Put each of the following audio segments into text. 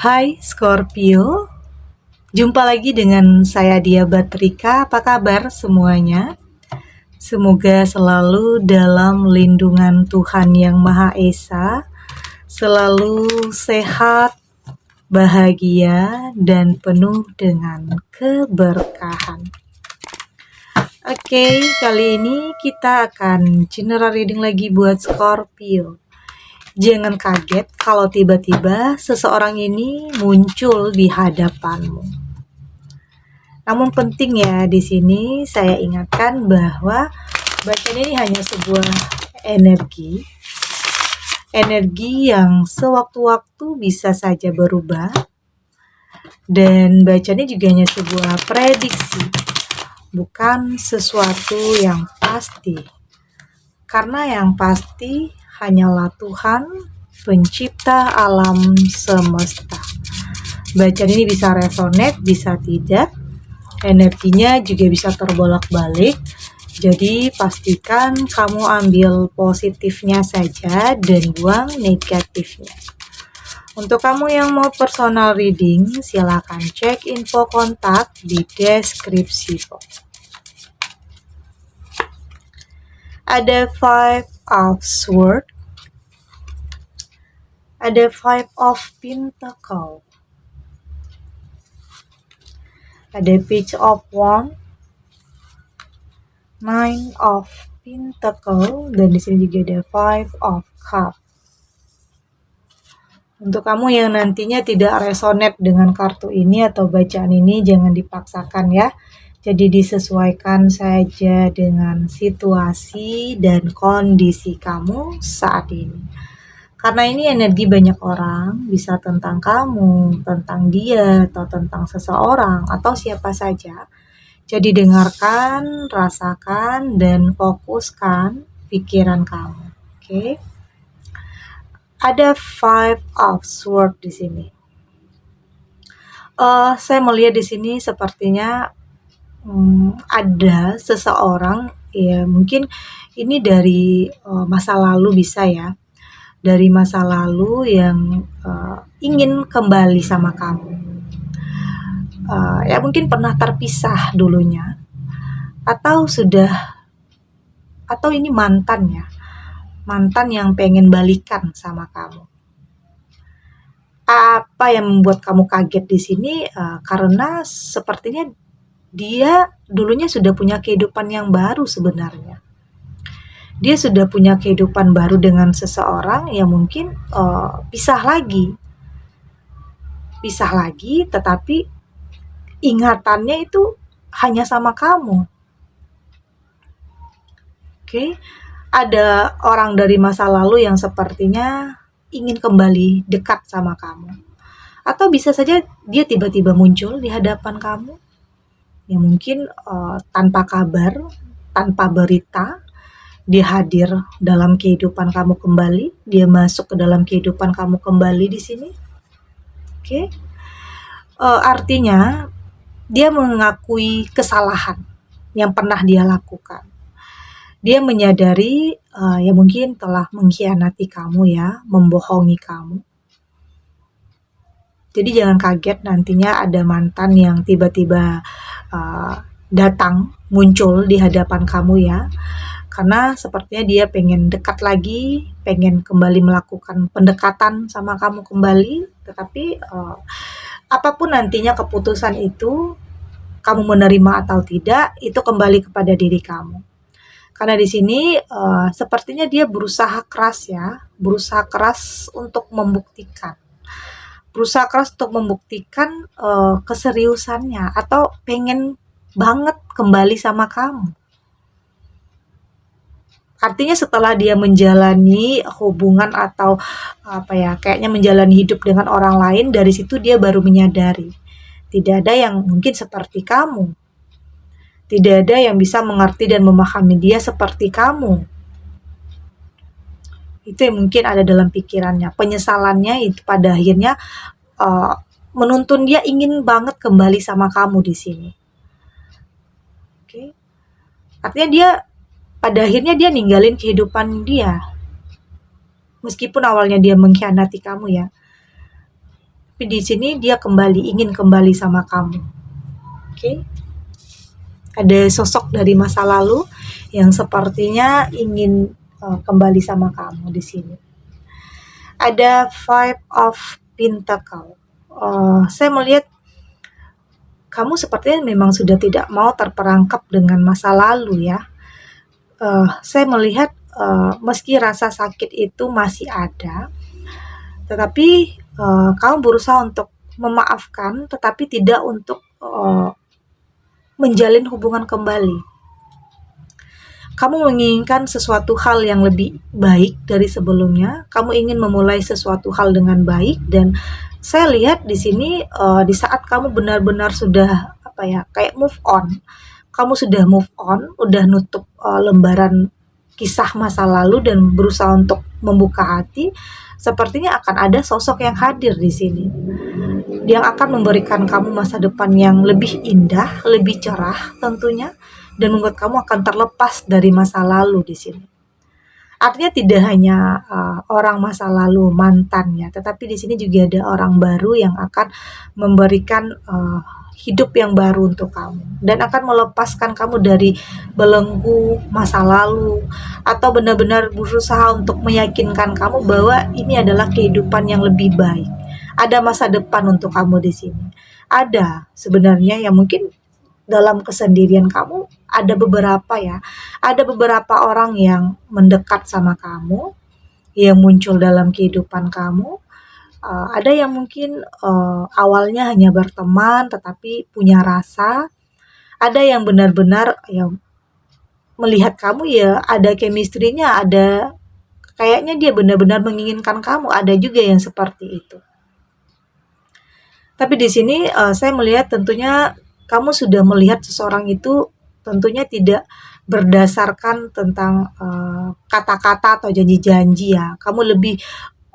Hai Scorpio, jumpa lagi dengan saya Dia Batrika. Apa kabar semuanya? Semoga selalu dalam lindungan Tuhan Yang Maha Esa, selalu sehat, bahagia, dan penuh dengan keberkahan. Oke, kali ini kita akan general reading lagi buat Scorpio. Jangan kaget kalau tiba-tiba seseorang ini muncul di hadapanmu. Namun penting ya, di sini saya ingatkan bahwa bacaan ini hanya sebuah energi yang sewaktu-waktu bisa saja berubah, dan bacaan ini juga hanya sebuah prediksi, bukan sesuatu yang pasti. Karena yang pasti hanyalah Tuhan, pencipta alam semesta. Bacaan ini bisa resonate, bisa tidak. Energinya juga bisa terbolak-balik. Jadi pastikan kamu ambil positifnya saja dan buang negatifnya. Untuk kamu yang mau personal reading, silakan cek info kontak di deskripsi box. Ada Five of Swords, ada Five of Pentacles, ada Page of Wands, Nine of Pentacles, dan di sini juga ada Five of Cups. Untuk kamu yang nantinya tidak resonate dengan kartu ini atau bacaan ini, jangan dipaksakan ya. Jadi disesuaikan saja dengan situasi dan kondisi kamu saat ini. Karena ini energi banyak orang, bisa tentang kamu, tentang dia, atau tentang seseorang, atau siapa saja. Jadi dengarkan, rasakan, dan fokuskan pikiran kamu. Oke? Ada Five of Swords di sini. Saya melihat di sini sepertinya ada seseorang, ya mungkin ini dari masa lalu bisa ya, dari masa lalu yang ingin kembali sama kamu. Ya mungkin pernah terpisah dulunya, atau ini mantan ya, mantan yang pengen balikan sama kamu. Apa yang membuat kamu kaget di sini? Karena sepertinya dia dulunya sudah punya kehidupan yang baru sebenarnya. Dia sudah punya kehidupan baru dengan seseorang yang mungkin pisah lagi, tetapi ingatannya itu hanya sama kamu. Oke, ada orang dari masa lalu yang sepertinya ingin kembali dekat sama kamu. Atau bisa saja dia tiba-tiba muncul di hadapan kamu, yang mungkin tanpa kabar, tanpa berita, dia hadir dalam kehidupan kamu kembali, dia masuk ke dalam kehidupan kamu kembali di sini. Oke, artinya dia mengakui kesalahan yang pernah dia lakukan. Dia menyadari ya mungkin telah mengkhianati kamu ya, membohongi kamu. Jadi jangan kaget nantinya ada mantan yang tiba-tiba datang, muncul di hadapan kamu ya. Karena sepertinya dia pengen dekat lagi, pengen kembali melakukan pendekatan sama kamu kembali. Tetapi apapun nantinya keputusan itu, kamu menerima atau tidak, itu kembali kepada diri kamu. Karena di sini sepertinya dia berusaha keras ya, berusaha keras untuk membuktikan keseriusannya, atau pengen banget kembali sama kamu. Artinya setelah dia menjalani hubungan atau kayaknya menjalani hidup dengan orang lain, dari situ dia baru menyadari tidak ada yang mungkin seperti kamu. Tidak ada yang bisa mengerti dan memahami dia seperti kamu. Itu yang mungkin ada dalam pikirannya. Penyesalannya itu pada akhirnya menuntun dia ingin banget kembali sama kamu di sini. Oke. Artinya dia pada akhirnya dia ninggalin kehidupan dia. Meskipun awalnya dia mengkhianati kamu ya. tapi di sini dia ingin kembali sama kamu. Oke. Ada sosok dari masa lalu yang sepertinya ingin kembali sama kamu di sini. Ada Five of Pentacle. Saya melihat kamu sepertinya memang sudah tidak mau terperangkap dengan masa lalu ya. Saya melihat meski rasa sakit itu masih ada, tetapi kamu berusaha untuk memaafkan, tetapi tidak untuk menjalin hubungan kembali. Kamu menginginkan sesuatu hal yang lebih baik dari sebelumnya. Kamu ingin memulai sesuatu hal dengan baik, dan saya lihat di sini di saat kamu benar-benar sudah kayak move on. Kamu sudah move on, udah nutup lembaran kisah masa lalu dan berusaha untuk membuka hati. Sepertinya akan ada sosok yang hadir di sini yang akan memberikan kamu masa depan yang lebih indah, lebih cerah tentunya, dan membuat kamu akan terlepas dari masa lalu di sini. Artinya tidak hanya orang masa lalu mantannya, tetapi di sini juga ada orang baru yang akan memberikan hidup yang baru untuk kamu dan akan melepaskan kamu dari belenggu masa lalu, atau benar-benar berusaha untuk meyakinkan kamu bahwa ini adalah kehidupan yang lebih baik. Ada masa depan untuk kamu di sini. Ada sebenarnya yang mungkin dalam kesendirian kamu ada beberapa orang yang mendekat sama kamu, yang muncul dalam kehidupan kamu. Ada yang mungkin awalnya hanya berteman tetapi punya rasa. Ada yang benar-benar yang melihat kamu ya ada chemistry-nya, ada kayaknya dia benar-benar menginginkan kamu. Ada juga yang seperti itu. Tapi di sini saya melihat tentunya kamu sudah melihat seseorang itu tentunya tidak berdasarkan tentang kata-kata atau janji-janji ya. Kamu lebih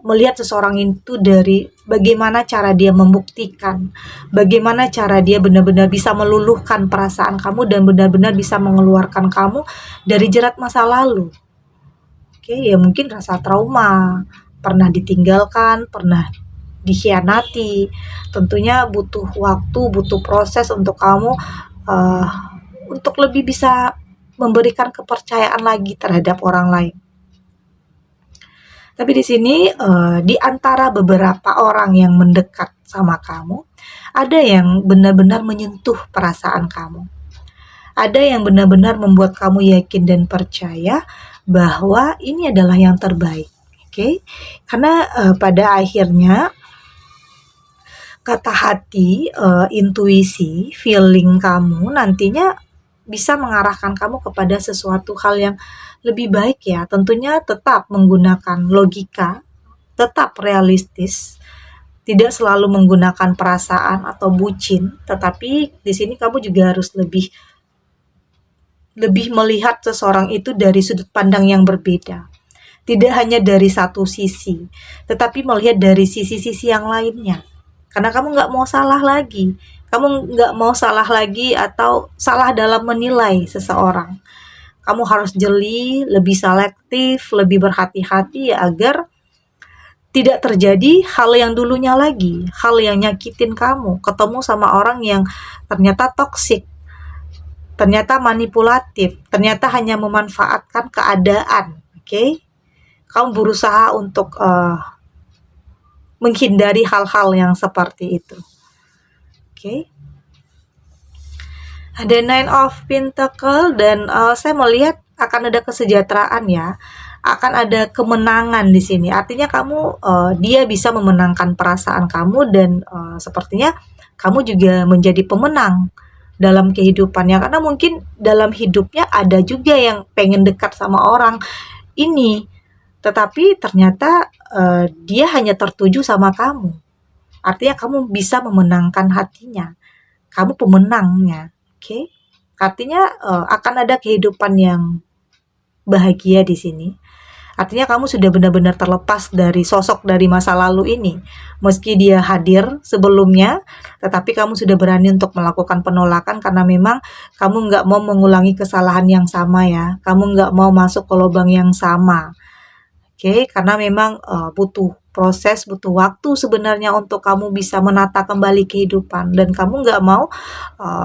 melihat seseorang itu dari bagaimana cara dia membuktikan, bagaimana cara dia benar-benar bisa meluluhkan perasaan kamu dan benar-benar bisa mengeluarkan kamu dari jerat masa lalu. Oke, ya mungkin rasa trauma, pernah ditinggalkan, pernah dikhianati. Tentunya butuh waktu, butuh proses untuk kamu untuk lebih bisa memberikan kepercayaan lagi terhadap orang lain. Tapi di sini di antara beberapa orang yang mendekat sama kamu, ada yang benar-benar menyentuh perasaan kamu. Ada yang benar-benar membuat kamu yakin dan percaya bahwa ini adalah yang terbaik. Oke? Karena pada akhirnya kata hati, intuisi, feeling kamu nantinya bisa mengarahkan kamu kepada sesuatu hal yang lebih baik ya. Tentunya tetap menggunakan logika, tetap realistis, tidak selalu menggunakan perasaan atau bucin, tetapi di sini kamu juga harus lebih melihat seseorang itu dari sudut pandang yang berbeda. Tidak hanya dari satu sisi, tetapi melihat dari sisi-sisi yang lainnya. Karena kamu nggak mau salah lagi. Kamu nggak mau salah lagi atau salah dalam menilai seseorang. Kamu harus jeli, lebih selektif, lebih berhati-hati ya, agar tidak terjadi hal yang dulunya lagi. Hal yang nyakitin kamu. Ketemu sama orang yang ternyata toksik, ternyata manipulatif, ternyata hanya memanfaatkan keadaan. Oke? Kamu berusaha untuk menghindari hal-hal yang seperti itu. Oke. Ada Nine of Pentacle dan saya melihat akan ada kesejahteraan ya. Akan ada kemenangan di sini. Artinya kamu dia bisa memenangkan perasaan kamu dan sepertinya kamu juga menjadi pemenang dalam kehidupannya, karena mungkin dalam hidupnya ada juga yang pengen dekat sama orang ini, tetapi ternyata dia hanya tertuju sama kamu. Artinya kamu bisa memenangkan hatinya. Kamu pemenangnya. Oke? Artinya akan ada kehidupan yang bahagia di sini. Artinya kamu sudah benar-benar terlepas dari sosok dari masa lalu ini. Meski dia hadir sebelumnya, tetapi kamu sudah berani untuk melakukan penolakan karena memang kamu nggak mau mengulangi kesalahan yang sama ya. Kamu nggak mau masuk ke lubang yang sama. Oke, karena memang butuh proses, butuh waktu sebenarnya untuk kamu bisa menata kembali kehidupan, dan kamu nggak mau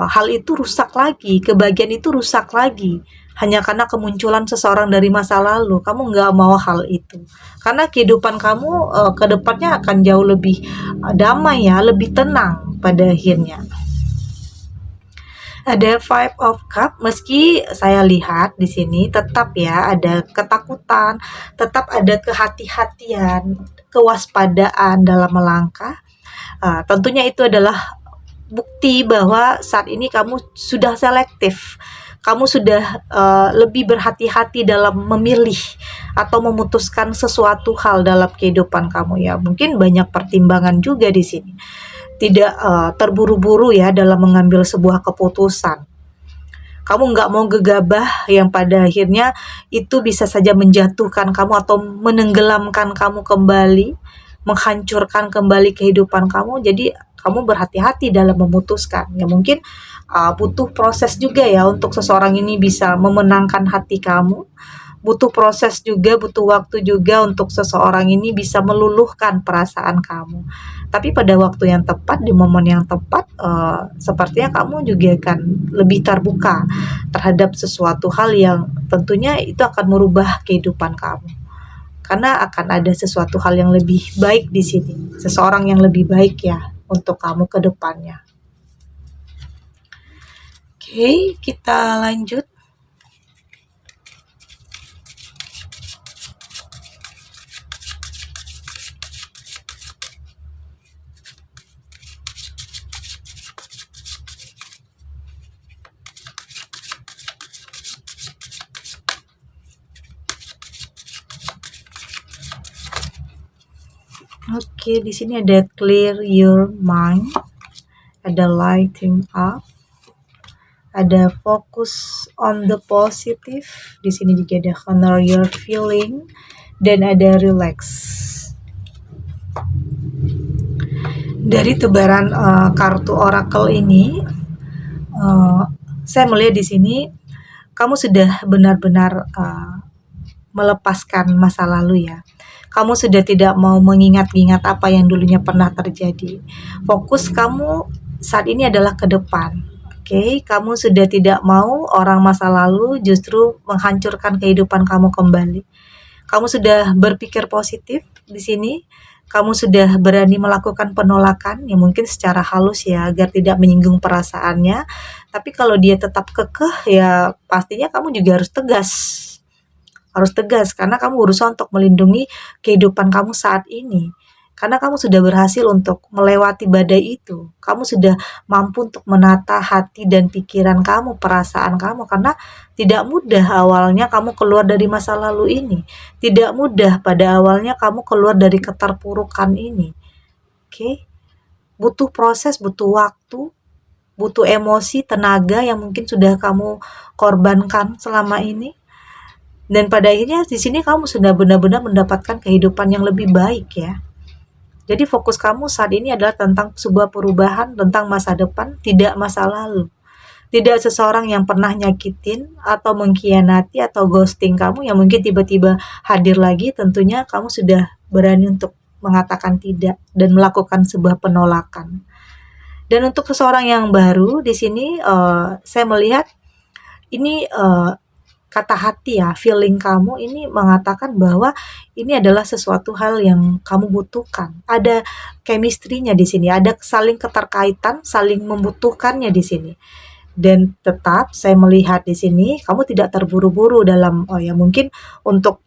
hal itu rusak lagi, kebahagiaan itu rusak lagi hanya karena kemunculan seseorang dari masa lalu. Kamu nggak mau hal itu, karena kehidupan kamu ke depannya akan jauh lebih damai ya, lebih tenang pada akhirnya. Ada Five of Cup, meski saya lihat di sini tetap ya ada ketakutan, tetap ada kehati-hatian, kewaspadaan dalam melangkah. Tentunya itu adalah bukti bahwa saat ini kamu sudah selektif. Kamu sudah lebih berhati-hati dalam memilih atau memutuskan sesuatu hal dalam kehidupan kamu ya. Mungkin banyak pertimbangan juga di sini. Tidak terburu-buru ya dalam mengambil sebuah keputusan. Kamu nggak mau gegabah yang pada akhirnya itu bisa saja menjatuhkan kamu atau menenggelamkan kamu kembali, menghancurkan kembali kehidupan kamu. Jadi kamu berhati-hati dalam memutuskan. Ya mungkin butuh proses juga ya untuk seseorang ini bisa memenangkan hati kamu. Butuh proses juga, butuh waktu juga untuk seseorang ini bisa meluluhkan perasaan kamu. Tapi pada waktu yang tepat, di momen yang tepat, sepertinya kamu juga akan lebih terbuka terhadap sesuatu hal yang tentunya itu akan merubah kehidupan kamu. Karena akan ada sesuatu hal yang lebih baik di sini, seseorang yang lebih baik ya untuk kamu ke depannya. Oke, kita lanjut. Oke, di sini ada clear your mind, ada lighting up, ada focus on the positive. Di sini juga ada honor your feeling, dan ada relax. Dari tebaran kartu oracle ini, saya melihat di sini kamu sudah benar-benar melepaskan masa lalu ya. Kamu sudah tidak mau mengingat-ingat apa yang dulunya pernah terjadi. Fokus kamu saat ini adalah ke depan. Oke, kamu sudah tidak mau orang masa lalu justru menghancurkan kehidupan kamu kembali. Kamu sudah berpikir positif di sini. Kamu sudah berani melakukan penolakan, ya mungkin secara halus ya, agar tidak menyinggung perasaannya. Tapi kalau dia tetap kekeh, ya pastinya kamu juga harus tegas karena kamu berusaha untuk melindungi kehidupan kamu saat ini. Karena kamu sudah berhasil untuk melewati badai itu. Kamu sudah mampu untuk menata hati dan pikiran kamu, perasaan kamu. Karena tidak mudah awalnya kamu keluar dari masa lalu ini. Tidak mudah pada awalnya kamu keluar dari keterpurukan ini. Oke? Butuh proses, butuh waktu, butuh emosi, tenaga yang mungkin sudah kamu korbankan selama ini. Dan pada akhirnya di sini kamu sudah benar-benar mendapatkan kehidupan yang lebih baik ya. Jadi fokus kamu saat ini adalah tentang sebuah perubahan, tentang masa depan, tidak masa lalu. Tidak seseorang yang pernah nyakitin atau mengkhianati atau ghosting kamu yang mungkin tiba-tiba hadir lagi. Tentunya kamu sudah berani untuk mengatakan tidak dan melakukan sebuah penolakan. Dan untuk seseorang yang baru di sini, saya melihat ini kata hati ya, feeling kamu ini mengatakan bahwa ini adalah sesuatu hal yang kamu butuhkan. Ada chemistry-nya di sini, ada saling keterkaitan, saling membutuhkannya di sini. Dan tetap saya melihat di sini kamu tidak terburu-buru dalam mungkin untuk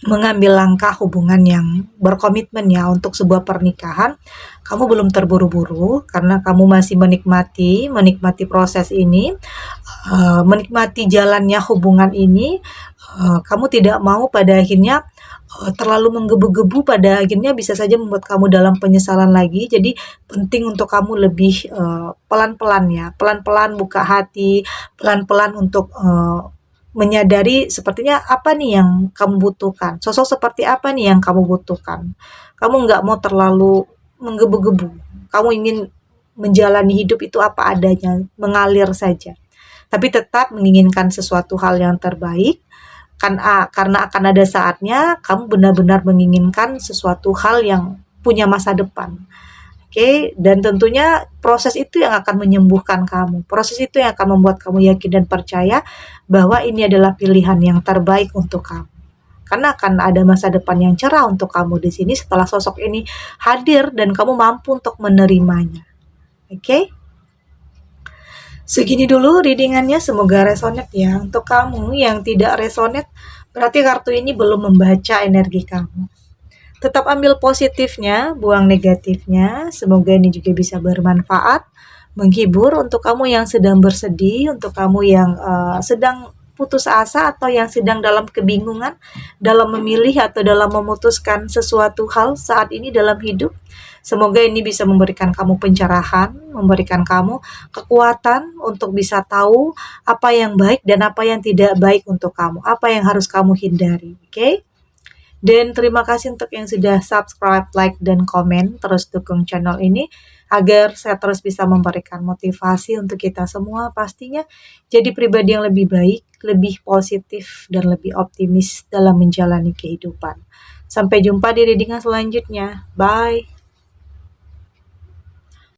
mengambil langkah hubungan yang berkomitmen ya untuk sebuah pernikahan. Kamu belum terburu-buru karena kamu masih menikmati proses ini, menikmati jalannya hubungan ini. Kamu tidak mau pada akhirnya terlalu menggebu-gebu, pada akhirnya bisa saja membuat kamu dalam penyesalan lagi. Jadi penting untuk kamu lebih pelan-pelan ya, pelan-pelan buka hati, pelan-pelan untuk menyadari sepertinya apa nih yang kamu butuhkan, sosok seperti apa nih yang kamu butuhkan. Kamu nggak mau terlalu menggebu-gebu, kamu ingin menjalani hidup itu apa adanya, mengalir saja. Tapi tetap menginginkan sesuatu hal yang terbaik, karena akan ada saatnya kamu benar-benar menginginkan sesuatu hal yang punya masa depan. Oke, dan tentunya proses itu yang akan menyembuhkan kamu. Proses itu yang akan membuat kamu yakin dan percaya bahwa ini adalah pilihan yang terbaik untuk kamu. Karena akan ada masa depan yang cerah untuk kamu di sini setelah sosok ini hadir dan kamu mampu untuk menerimanya. Oke? Segini dulu readingannya, semoga resonate ya. Untuk kamu yang tidak resonate, berarti kartu ini belum membaca energi kamu. Tetap ambil positifnya, buang negatifnya. Semoga ini juga bisa bermanfaat, menghibur untuk kamu yang sedang bersedih, untuk kamu yang sedang putus asa atau yang sedang dalam kebingungan dalam memilih atau dalam memutuskan sesuatu hal saat ini dalam hidup. Semoga ini bisa memberikan kamu pencerahan, memberikan kamu kekuatan untuk bisa tahu apa yang baik dan apa yang tidak baik untuk kamu, apa yang harus kamu hindari. Oke? Dan terima kasih untuk yang sudah subscribe, like, dan komen. Terus dukung channel ini agar saya terus bisa memberikan motivasi untuk kita semua pastinya jadi pribadi yang lebih baik, lebih positif, dan lebih optimis dalam menjalani kehidupan. Sampai jumpa di readingan selanjutnya. Bye!